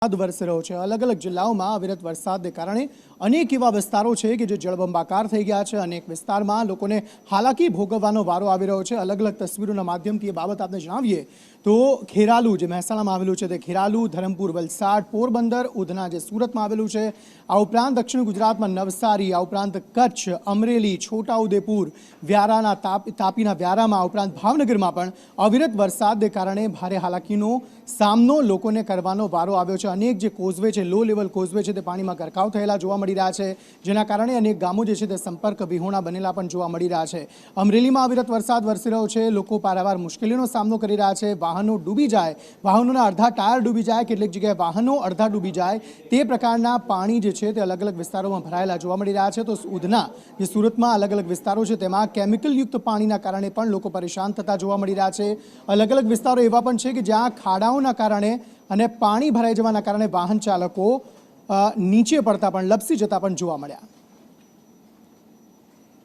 વરસી રહ્યો છે। અલગ અલગ જિલ્લાઓમાં અવિરત વરસાદને કારણે અનેક એવા વિસ્તારો છે કે જે જળબંબાકાર થઈ ગયા છે। અનેક વિસ્તારમાં લોકોને હાલાકી ભોગવવાનો વારો આવી રહ્યો છે। અલગ અલગ તસવીરોના માધ્યમથી એ બાબત આપને જણાવીએ તો ખેરાલુ જે મહેસાણામાં આવેલું છે તે ખેરાલુ, ધરમપુર વલસાડ, પોરબંદર, ઉધના જે સુરતમાં આવેલું છે, આ ઉપરાંત દક્ષિણ ગુજરાતમાં નવસારી, આ ઉપરાંત કચ્છ, અમરેલી, છોટાઉદેપુર, વ્યારાના તાપીના વ્યારામાં, ઉપરાંત ભાવનગરમાં પણ અવિરત વરસાદને કારણે ભારે હાલાકીનો સામનો લોકોને કરવાનો વારો આવ્યો છે। अनेक जो कोजवे है, लो लेवल कोजवे है, पानी में गरकाव थयेला जोवा मळी रह्या छे, जेना कारणे अनेक गामों जे छे ते संपर्क विहोणा बनेला पण जोवा मळी रह्या छे। अमरेली में अविरत वरसाद वरसी रह्यो छे, लोको पारावार मुश्केलीनो सामनो करी रह्या छे। वाहनों डूबी जाए, वाहनोना अर्धा टायर डूबी जाए, केटलीक जग्याए वाहनों अर्धा डूबी जाए ते प्रकारना पाणी जे छे ते अलग अलग विस्तारोमां भरायेला जोवा मळी रह्या छे। तो उधना जे सूरतमां अलग अलग विस्तारो छे तेमां केमिकलयुक्त पाणीना कारणे पण लोको परेशान थता जोवा मळी रह्या छे। अलग अलग विस्तारो एवा पण छे के ज्यां खाडाओना कारणे અને પાણી ભરાઈ જવાના કારણે વાહન ચાલકો નીચે પડતા પણ લપસી જતા પણ જોવા મળ્યા।